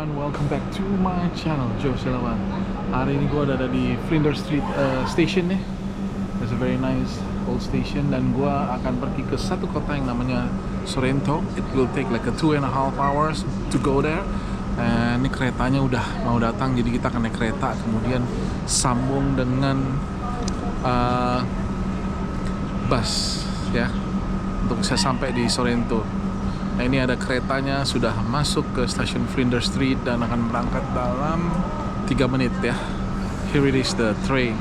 everyone, welcome back to my channel, Joe Selawan. Hari ini gue ada di Flinders Street Station nih. It's a very nice old station. Dan gue akan pergi ke satu kota yang namanya Sorrento. It will take like a 2.5 hours to go there. Ini keretanya udah mau datang, jadi kita akan naik kereta kemudian sambung dengan bus ya, untuk bisa sampai di Sorrento. Nah, ini ada keretanya sudah masuk ke stasiun Flinders Street dan akan berangkat dalam 3 menit ya. Here it is, the train.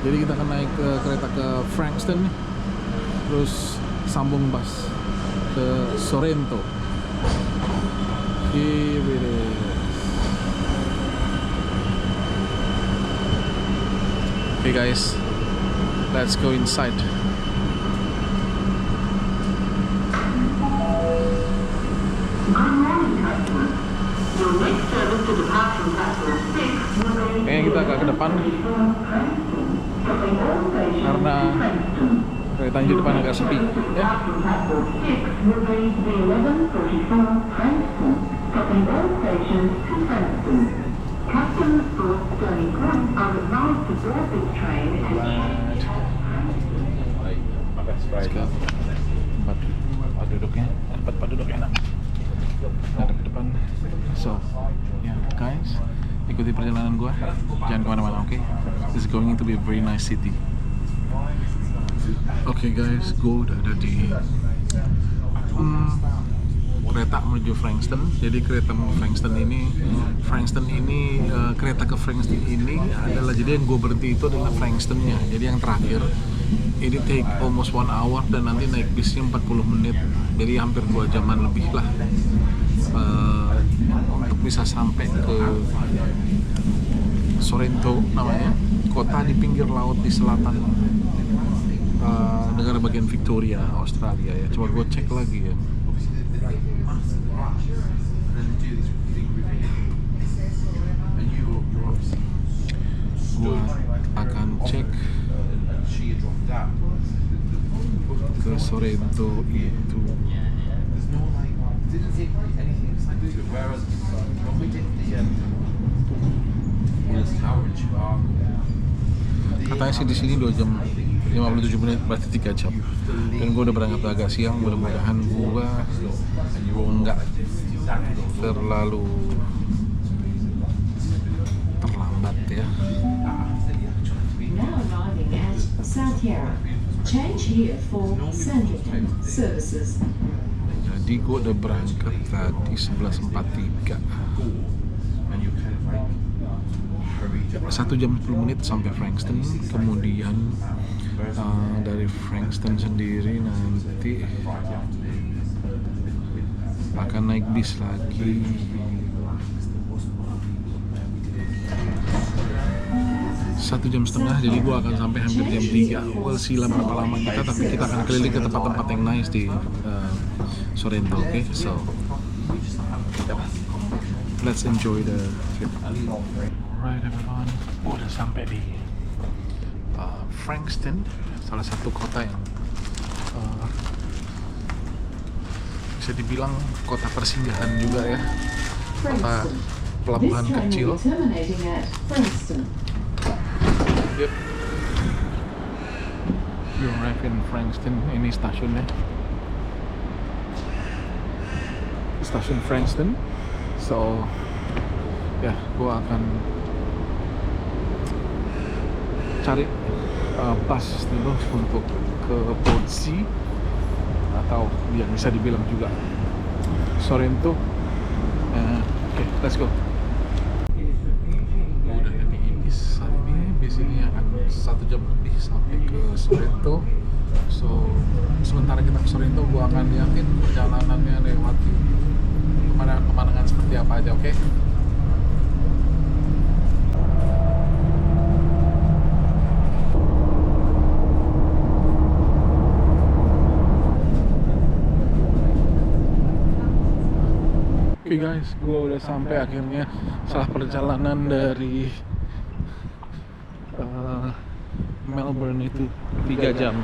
Jadi kita akan naik ke kereta ke Frankston nih, terus sambung bus ke Sorrento. Here it is. Okay guys, let's go inside. Kayaknya kita agak ke depan karena kereta di depan agak sepi ya. Customers for Stony Point are advised to board this train at Let's go. Tempat duduknya enak. Ada ke depan. So, yeah, guys, ikuti perjalanan gua. Jangan kemana-mana, oke? This is going to be a very nice city. Oke guys, gua udah ada di kereta menuju Frankston. Jadi kereta Frankston ini kereta ke Frankston ini adalah, jadi yang gue berhenti itu adalah Frankstonnya. Jadi yang terakhir ini take almost 1 hour dan nanti naik bisnya 40 menit. Jadi hampir 2 jaman lebih lah untuk bisa sampai ke Sorrento namanya, kota di pinggir laut di selatan negara bagian Victoria, Australia ya. Coba gue cek lagi ya. Gua akan cek ke Sorrento itu. Katanya sih di sini 2 jam 57 menit, berarti 3 jam. Dan gue udah berangkat agak siang, mudah-mudahan gue nggak terlalu terlambat ya. Now arriving at Santiago. Change here for Sandringham services. Jadi gue udah berangkat tadi 11.43. 1 jam 10 menit sampai Frankston. Kemudian dari Frankston sendiri nanti akan naik bis lagi. 1 jam setengah, jadi gua akan sampai hampir jam 3. We'll see lah berapa lama kita, tapi kita akan keliling ke tempat-tempat yang nice di Sorrento, okay? So, let's enjoy the trip. Alright everyone, gua udah sampai di Frankston, salah satu kota yang bisa dibilang kota persinggahan juga ya, kota pelabuhan kecil. Yep. You arrive in Frankston. Ini stasiunnya, stasiun Frankston. So, ya, gua akan cari bus dulu untuk ke Portsea atau yang bisa dibilang juga Sorrento. Oke, let's go. Udah ada di bis saat ini. Bis ini akan 1 jam lebih sampai ke Sorrento. So, sementara kita ke Sorrento, gua akan yakin perjalanannya lewati pemandangan seperti apa aja, oke? Oke guys, gue udah sampai akhirnya setelah perjalanan dari Melbourne itu 3 jam.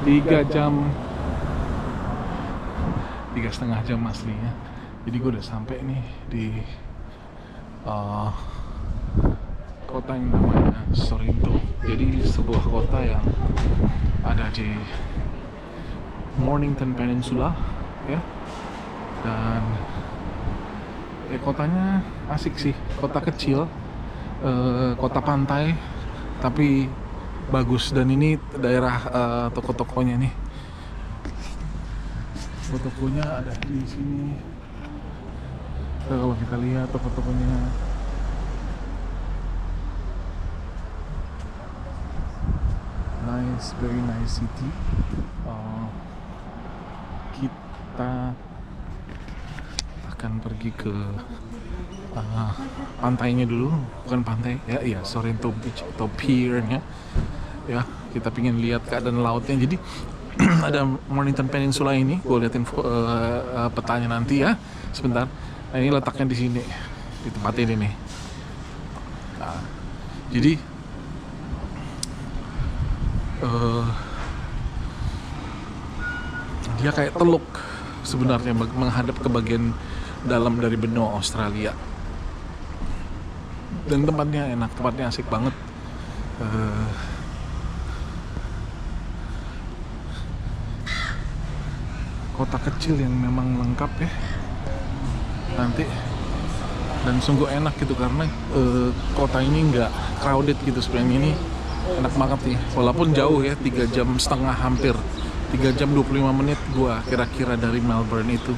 3 jam, 3,5 jam aslinya. Jadi gue udah sampai nih di kota yang namanya Sorrento. Jadi sebuah kota yang ada di Mornington Peninsula, ya. Dan kotanya asik sih, kota kecil, kota pantai, tapi bagus. Dan ini daerah toko-tokonya nih. Toko-tokonya ada di sini. Kalau kita lihat toko-tokonya, nice, very nice city. Kita akan pergi ke pantainya dulu, bukan pantai ya, iya Sorrento Beach atau pier-nya. Ya, kita pingin lihat keadaan lautnya. Jadi ada Mornington Peninsula ini, gue liatin petanya nanti ya, sebentar. Nah, ini letaknya di sini, di tempat ini nih. Nah, jadi dia kayak teluk sebenarnya, menghadap ke bagian dalam dari benua Australia. Dan tempatnya enak, tempatnya asik banget. Kota kecil yang memang lengkap ya nanti, dan sungguh enak gitu karena kota ini nggak crowded gitu. Sebenarnya ini enak banget nih, walaupun jauh ya, 3,5 jam, hampir 3 jam 25 menit gua kira-kira dari Melbourne itu.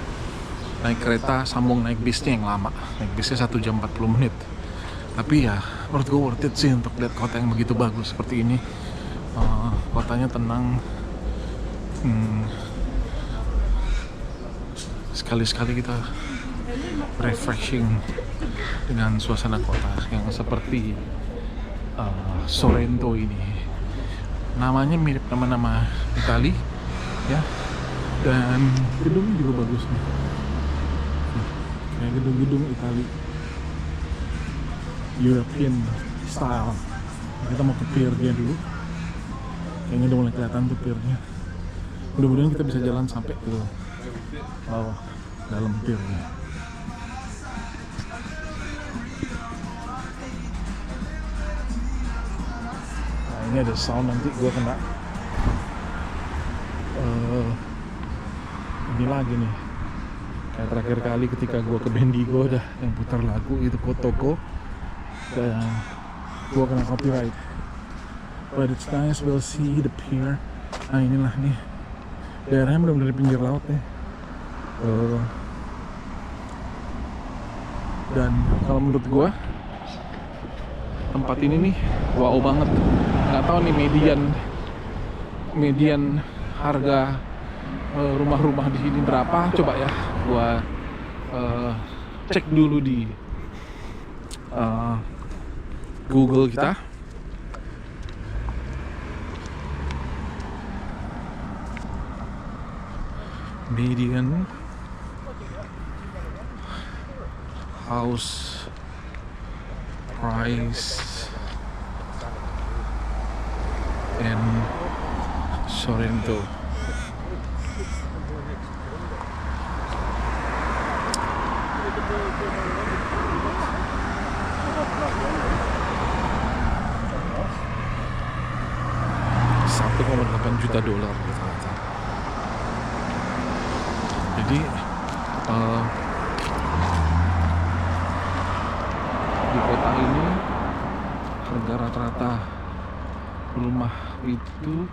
Naik kereta sambung naik bisnya yang lama, naik bisnya 1 jam 40 menit. Tapi ya menurut gue worth it sih untuk lihat kota yang begitu bagus seperti ini. Kotanya tenang. Sekali-sekali kita refreshing dengan suasana kota yang seperti Sorrento ini. Namanya mirip nama-nama Itali ya, dan gedungnya juga bagus nih, kayak gedung-gedung Itali European style. Kita mau ke pier-nya dulu, kayaknya udah mulai kelihatan tuh pier-nya. Mudah-mudahan kita bisa jalan sampai ke bawah dalam pier-nya. Nah, ini ada sound, nanti gue kena ini lagi nih, kayak terakhir kali ketika gue ke Bendigo dah yang putar lagu itu Kotoko, dan gue kena copyright. But it's nice, we'll see the pier. Nah, inilah nih, daerahnya benar-benar di pinggir laut nih. Dan kalau menurut gue tempat ini nih wow banget. Nggak tahu nih median harga rumah-rumah di sini berapa, coba ya gua cek dulu di Google kita. Median house price in Sorrento. $1,8 juta rata-rata. Jadi di kota ini harga rata-rata rumah itu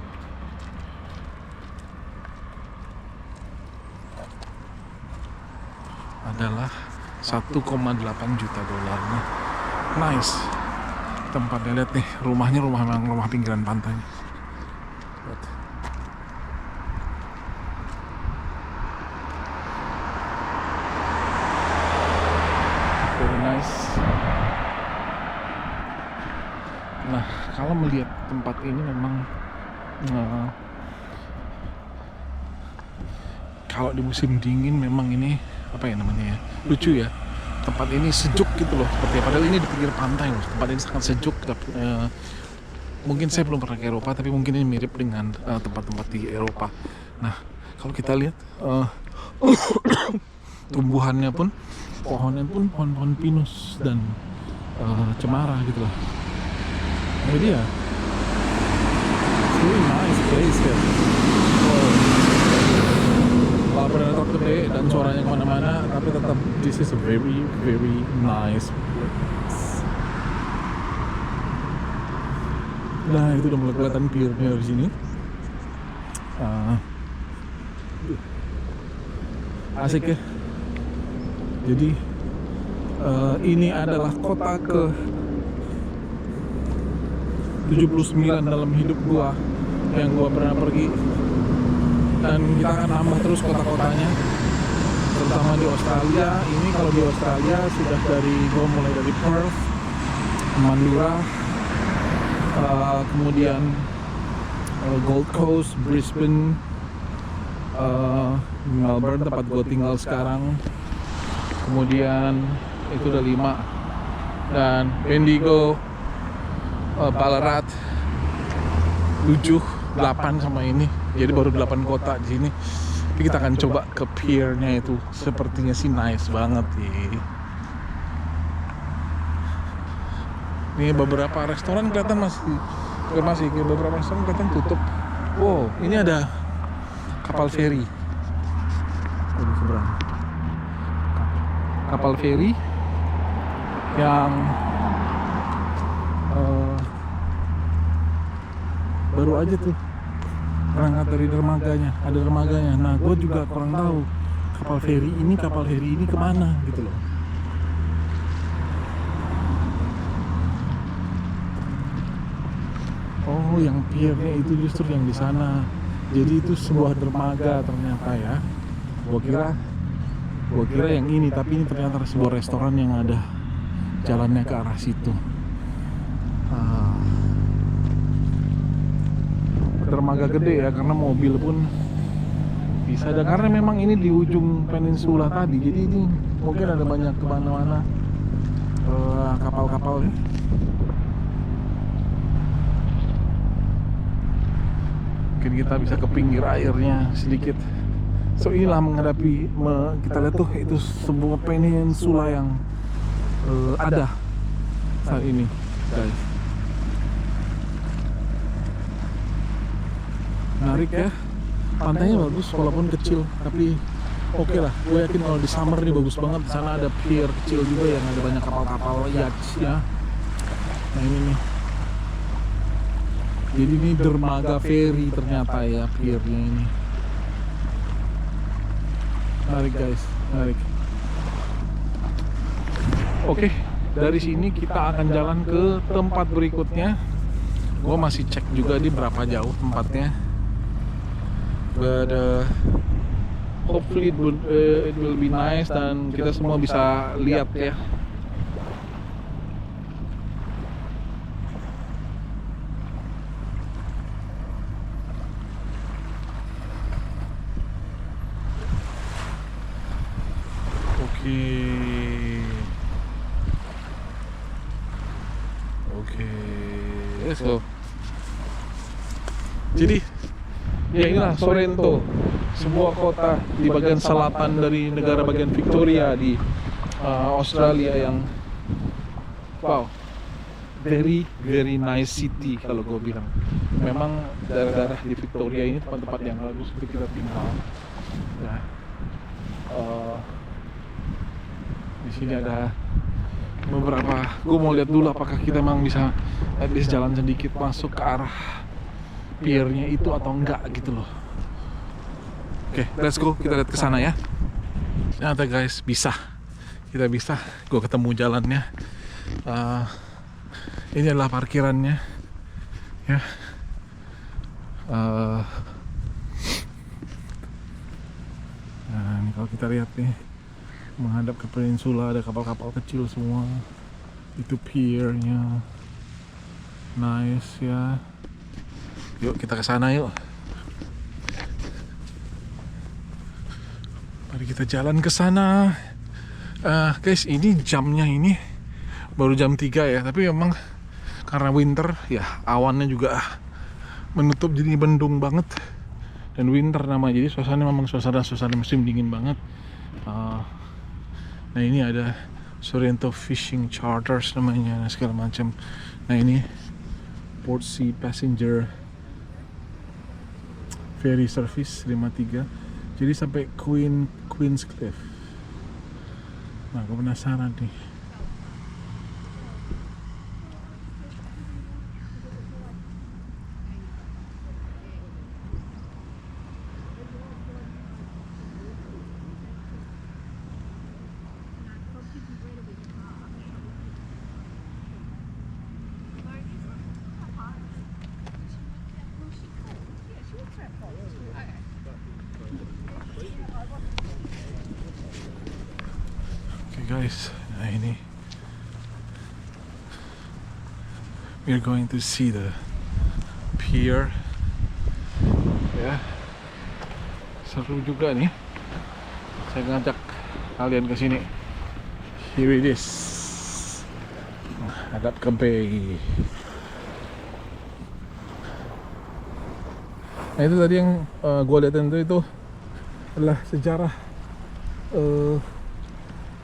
adalah $1,8 juta. Nice tempatnya, lihat nih, rumahnya rumah pinggiran pantai. Lihat. Very nice. Nah, kalau melihat tempat ini memang kalau di musim dingin memang ini apa ya namanya ya, lucu ya, tempat ini sejuk gitu loh, seperti padahal ini di pinggir pantai loh. Tempat ini sangat sejuk, mungkin saya belum pernah ke Eropa, tapi mungkin ini mirip dengan tempat-tempat di Eropa. Nah, kalau kita lihat tumbuhannya pun, pohonnya pun pohon-pohon pinus dan cemara gitu loh. Jadi ya, it's really nice place ya. Predator gede dan suaranya kemana-mana, tapi tetap this is a very very nice place. Nah, itu udah mulai kelihatan pier-nya dari sini. Asik ya. Jadi ini adalah kota ke 79 dalam hidup gua yang gua pernah pergi, dan kita akan nambah terus kota-kotanya, terutama di Australia. Ini kalau di Australia sudah gua mulai dari Perth, Mandurah, kemudian Gold Coast, Brisbane, Melbourne tempat gue tinggal sekarang, kemudian itu udah 5, dan Bendigo, Ballarat 7, 8 sama ini, jadi baru 8 kota di sini. Jadi kita akan coba ke pier-nya itu, sepertinya sih nice banget ya. Ini beberapa restoran kelihatan masih beberapa restoran kelihatan tutup. Wow, ini ada kapal feri. Di seberang. Kapal feri yang baru aja tuh berangkat dari dermaganya, ada dermaganya. Nah, gue juga kurang tahu kapal feri ini kemana gitu loh. Oh, yang piernya itu justru yang di sana. Jadi itu sebuah dermaga ternyata ya. Gua kira yang ini, tapi ini ternyata sebuah restoran yang ada jalannya ke arah situ. Dermaga gede ya, karena mobil pun bisa ada, karena memang ini di ujung peninsula tadi. Jadi ini mungkin ada banyak kemana-mana kapal-kapal ya. Mungkin kita bisa ke pinggir airnya sedikit. So inilah menghadapi kita lihat tuh, itu sebuah peninsula yang ada saat ini, guys. Menarik ya, pantainya bagus walaupun kecil, tapi oke lah. Gue yakin kalau di summer nih bagus banget. Di sana ada pier kecil juga yang ada banyak kapal-kapal yachts ya. Nah ini nih. Jadi ini dermaga ferry ternyata ya, piernya ini. Menarik guys, menarik. Oke, dari sini kita akan jalan ke tempat berikutnya. Gue masih cek juga di berapa jauh tempatnya. But hopefully it will be nice dan kita semua bisa lihat ya. Oke, let's go. Jadi ya inilah Sorrento, sebuah kota di bagian selatan dari negara bagian Victoria di Australia yang wow, very very nice city kalau gue bilang. Memang daerah-daerah di Victoria ini tempat-tempat yang bagus untuk kita tinggal. Nah, di sini ada beberapa. Gue mau lihat dulu apakah kita memang bisa at least jalan sedikit masuk ke arah piernya itu atau enggak gitu loh. Oke, let's go, kita lihat ke sana ya. Ternyata guys bisa, kita bisa. Gue ketemu jalannya. Ini adalah parkirannya ya. Nah ini kalau kita lihat nih, menghadap ke peninsula ada kapal-kapal kecil semua. Itu piernya, nice ya. Yuk kita ke sana yuk. Mari kita jalan ke sana. Guys, ini jamnya ini baru jam 3 ya, tapi memang karena winter ya, awannya juga menutup jadi mendung banget, dan winter namanya, jadi suasana memang suasana musim dingin banget. Nah ini ada Sorrento Fishing Charters namanya, segala macam. Nah ini Portsea Passenger Ferry Service 53, jadi sampai Queen's Cliff. Nah aku penasaran nih. Guys, nah ini we're going to see the pier ya, seru juga nih, saya ngajak kalian ke sini. Here it is, hadap ke bay. Nah itu tadi yang gue liatin itu adalah sejarah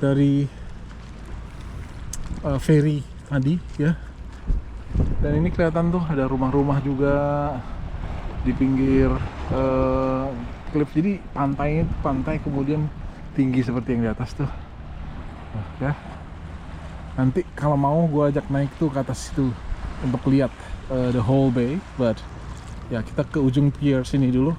dari ferry tadi ya. Dan ini kelihatan tuh ada rumah-rumah juga di pinggir klip. Jadi pantai kemudian tinggi seperti yang di atas tuh. Nah, ya. Nanti kalau mau gue ajak naik tuh ke atas itu untuk lihat the whole bay. But ya kita ke ujung pier sini dulu.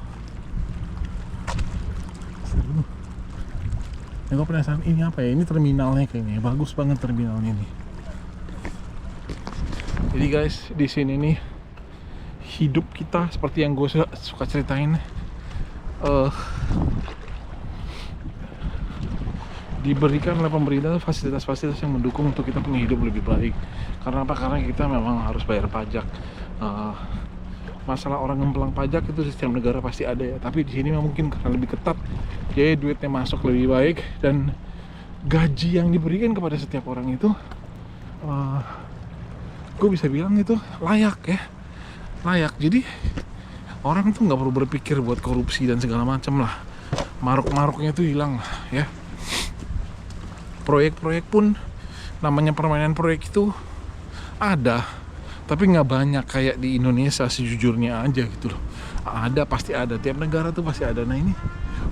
Gue penasaran ini apa ya? Ini terminalnya kayaknya. Bagus banget terminalnya nih. Jadi guys, di sini nih hidup kita seperti yang gue suka ceritain, diberikan oleh pemerintah fasilitas-fasilitas yang mendukung untuk kita punya hidup lebih baik. Karena apa? Karena kita memang harus bayar pajak. Masalah orang ngemplang pajak itu di setiap negara pasti ada ya, tapi di sini mungkin karena lebih ketat, jadi duitnya masuk lebih baik, dan gaji yang diberikan kepada setiap orang itu, gue bisa bilang itu layak ya, layak. Jadi orang tuh nggak perlu berpikir buat korupsi dan segala macam lah, maruk-maruknya tuh hilang lah ya. Proyek-proyek pun, namanya permainan proyek itu ada, tapi nggak banyak kayak di Indonesia sejujurnya aja gitu loh. Ada, pasti ada, tiap negara tuh pasti ada. Nah ini,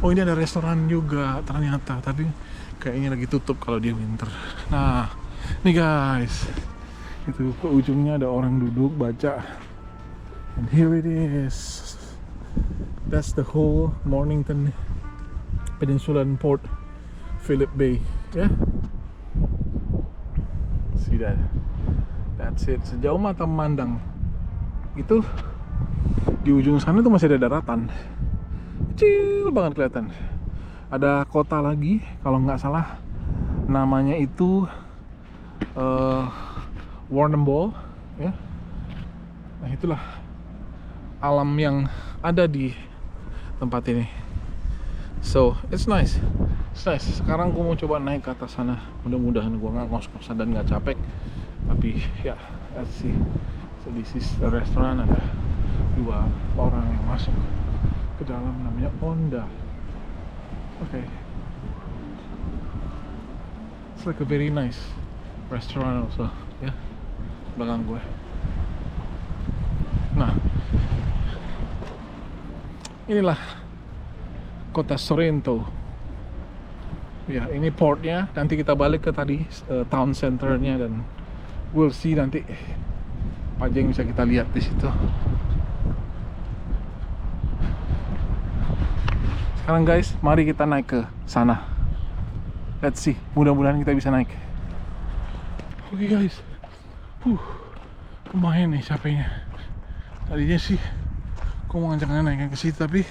oh ini ada restoran juga ternyata, tapi kayaknya lagi tutup kalau dia winter. Nah nih guys, itu ke ujungnya ada orang duduk baca, and here it is. That's the whole Mornington Peninsula and Port Phillip Bay ya. See that? That's it. Sejauh mata memandang itu di ujung sana tuh masih ada daratan, kecil banget kelihatan. Ada kota lagi kalau nggak salah, namanya itu Warrnambool ya. Nah itulah alam yang ada di tempat ini. So it's nice, it's nice. Sekarang gue mau coba naik ke atas sana. Mudah-mudahan gue nggak ngos-ngosan dan nggak capek. Tapi ya, let's see. So this is the restaurant. Ada 2 orang yang masuk ke dalam, namanya Onda. Okay. It's like a very nice restaurant also ya, belakang gue. Nah, inilah kota Sorrento ya. Ini portnya. Nanti kita balik ke tadi town centernya, dan we'll see nanti apa aja yang bisa kita lihat di situ. Sekarang guys, mari kita naik ke sana. Let's see, mudah-mudahan kita bisa naik. Oke guys, lumayan nih capeknya. Tadinya sih aku mau ngajak naik ke situ, tapi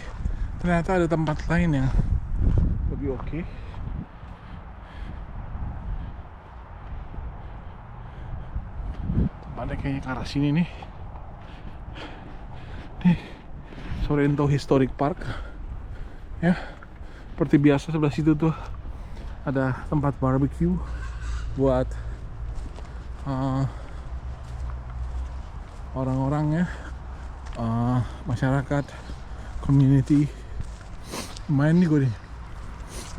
ternyata ada tempat lain yang lebih oke. Tempatnya kayaknya ke arah sini nih. Nih, Sorrento Historic Park ya. Seperti biasa sebelah situ tuh ada tempat barbecue buat orang-orangnya, masyarakat, community lumayan nih gue nih,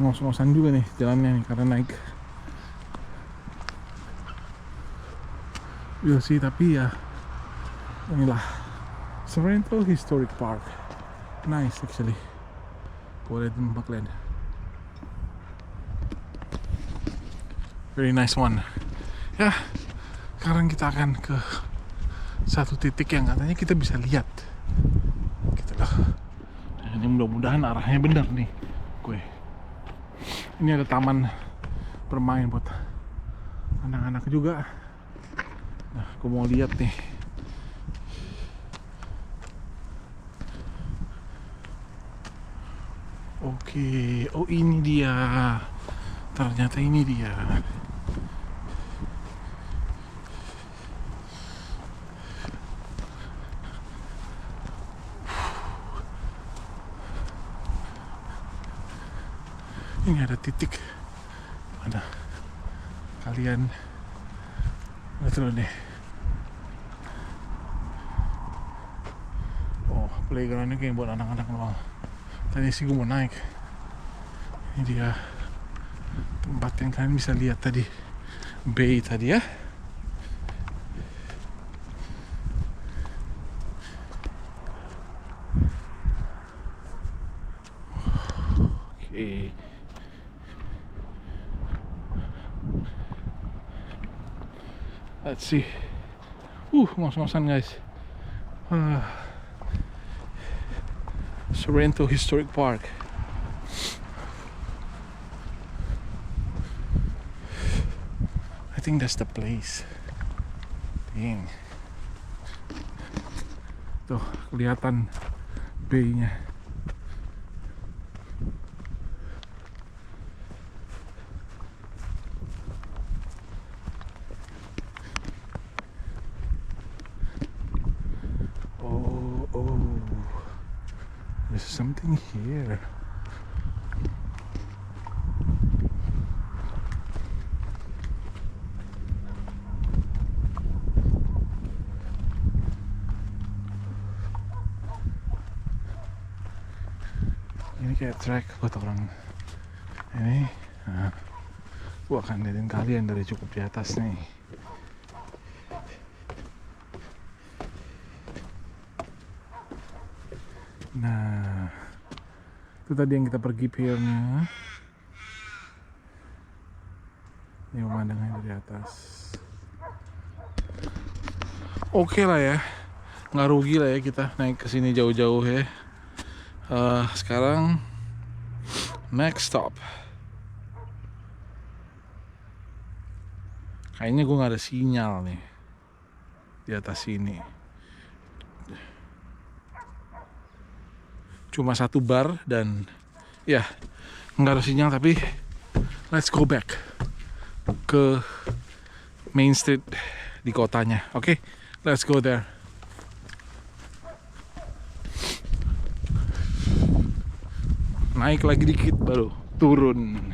ngos-ngosan juga nih jalannya nih karena naik. Iya sih, tapi ya inilah Sorrento Historic Park, nice actually. Boleh tempat lain, very nice one. Ya, sekarang kita akan ke satu titik yang katanya kita bisa lihat gitu loh. Ini mudah-mudahan arahnya benar nih gue. Ini ada taman bermain buat anak-anak juga. Nah, gue mau lihat nih. Oke, oh ini dia. Ternyata ini dia. Ini ada titik mana kalian lihat dulu nih. Oh, playgroundnya kayak buat anak-anak doang. Tadi sih gue mau naik. Ini dia tempat yang kalian bisa lihat tadi, bay tadi ya. Oke. Let's see. Ngos-ngosan guys. Sorrento Historic Park. I think that's the place. Dang. Tuh, kelihatan bay-nya. There's something here. Ini kayak track buat orang ini. Nah, gua akan liatin kalian dari cukup di atas nih. Nah, itu tadi yang kita pergi pier-nya. Ini pemandangannya dari atas. Oke lah ya, nggak rugi lah ya kita naik ke sini jauh-jauh ya. Sekarang next stop. Kayaknya gue nggak ada sinyal nih di atas sini. Cuma satu bar dan ya nggak ada sinyal, tapi let's go back ke main street di kotanya. Oke, let's go there. Naik lagi dikit baru turun.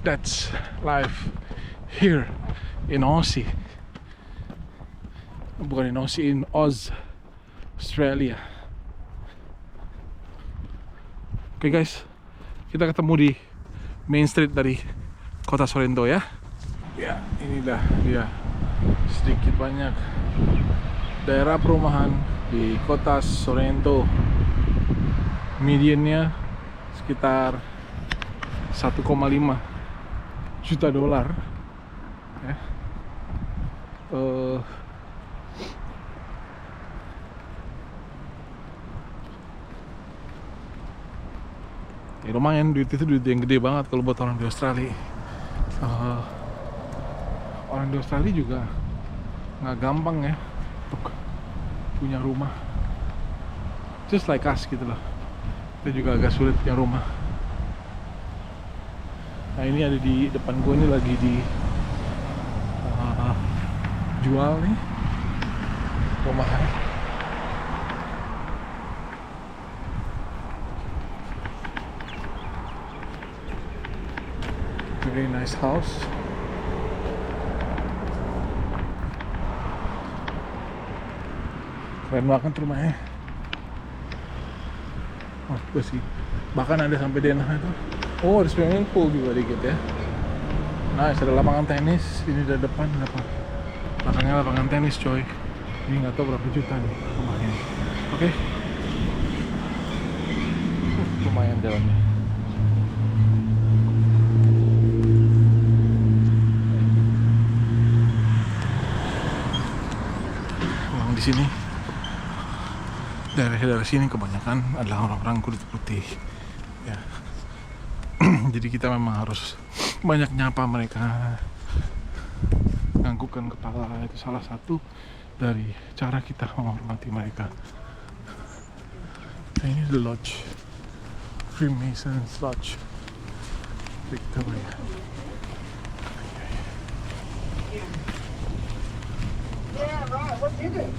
That's life here in Aussie. Bukan in Aussie, in Oz, Australia. Oke guys, kita ketemu di main street dari kota Sorrento ya. Ya, inilah dia sedikit banyak daerah perumahan di kota Sorrento. Mediannya sekitar 1,5 juta dolar. Ya. Ya lumayan, duit itu duit yang gede banget kalau buat orang di Australia. Orang di Australia juga nggak gampang ya untuk punya rumah, just like us gitu loh. Kita juga agak sulit punya rumah. Nah ini ada di depan gue ini lagi di jual nih rumahnya. Very nice house. Keren banget rumahnya. Oh, bersih. Bahkan ada sampai denah itu. Oh, ada swimming pool juga dikit ya. Nice, ada lapangan tenis. Ini di depan apa? Belakangnya lapangan tenis, coy. Ini nggak tahu berapa juta nih rumahnya. Oke. Lumayan jalannya. Memang di sini daerah sini kebanyakan adalah orang-orang kulit putih ya. Jadi kita memang harus banyak nyapa mereka, nganggukkan kepala. Itu salah satu dari cara kita menghormati mereka. Nah, ini the lodge, Freemasons Lodge Victoria. Yeah, right. What did it?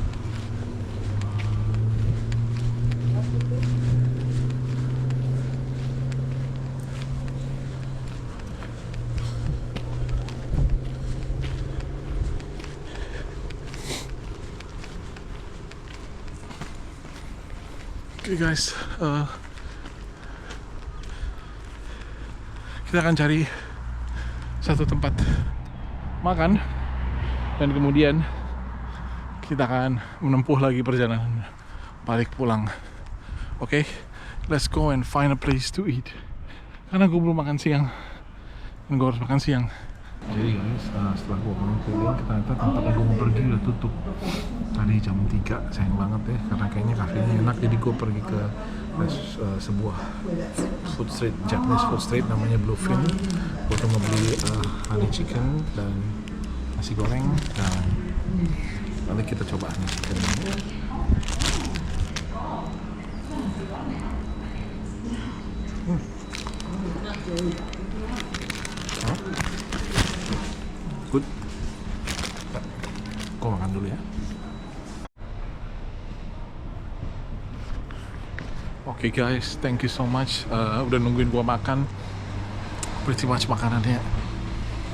Oke guys, kita akan cari satu tempat makan dan kemudian kita akan menempuh lagi perjalanan balik pulang. Oke, let's go and find a place to eat. Karena gue belum makan siang dan gue harus makan siang. Jadi guys, setelah gue pulang keliling, ternyata tempat yang gue mau pergi udah tutup tadi jam 3. Sayang banget ya, karena kayaknya kafenya enak. Jadi gue pergi ke sebuah food street, Japanese food street namanya Bluefin. Gue cuma beli honey chicken dan nasi goreng, dan nanti kita coba honey chicken. Good. Gue makan dulu ya. Oke guys, thank you so much udah nungguin gua makan. Pretty much makanannya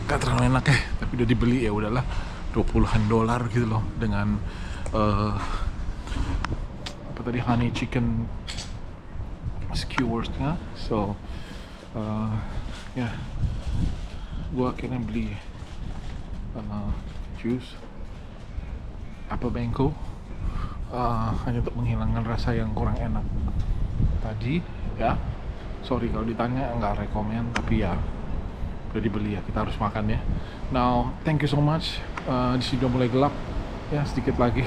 gak terlalu enak ya, tapi udah dibeli ya udahlah, $20 gitu loh, dengan apa tadi, honey chicken skewersnya. So ya, gua akhirnya beli juice apple mango hanya untuk menghilangkan rasa yang kurang enak tadi ya. Sorry kalau ditanya, nggak rekomen, tapi ya udah dibeli ya, kita harus makan ya. Now, thank you so much. Di sini udah mulai gelap ya, sedikit lagi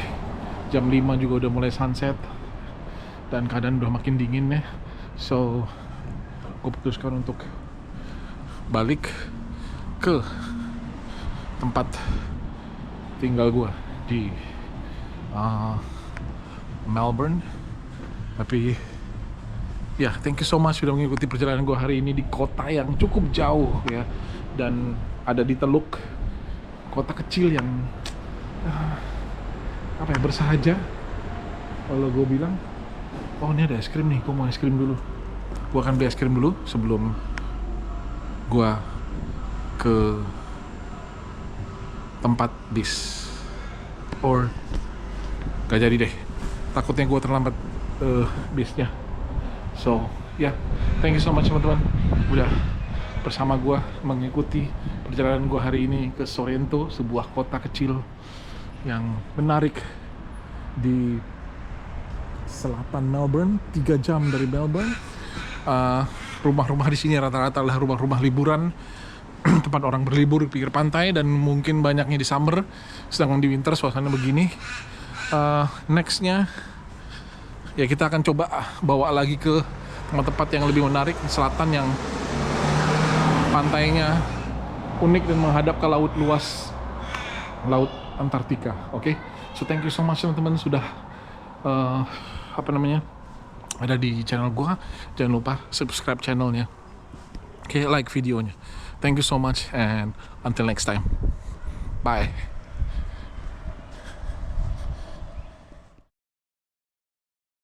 jam 5 juga udah mulai sunset dan keadaan udah makin dingin ya. So, gue putuskan untuk balik ke tempat tinggal gue di Melbourne. Tapi ya, thank you so much sudah mengikuti perjalanan gue hari ini di kota yang cukup jauh ya, dan ada di Teluk, kota kecil yang apa ya, bersahaja. Kalau gue bilang, oh ini ada es krim nih, gue mau es krim dulu. Gue akan beli es krim dulu sebelum gue ke tempat bis. Or gak jadi deh, takutnya gue terlambat bisnya. So, ya, thank you so much teman-teman udah bersama gue mengikuti perjalanan gue hari ini ke Sorrento, sebuah kota kecil yang menarik di selatan Melbourne, 3 jam dari Melbourne. Rumah-rumah di sini rata-rata adalah rumah-rumah liburan, tempat orang berlibur di pinggir pantai, dan mungkin banyaknya di summer, sedangkan di winter suasana begini. Nextnya ya kita akan coba bawa lagi ke tempat-tempat yang lebih menarik di selatan yang pantainya unik dan menghadap ke laut luas, laut Antartika. Oke, so thank you so much teman-teman sudah ada di channel gua. Jangan lupa subscribe channelnya, oke, like videonya. Thank you so much and until next time, bye.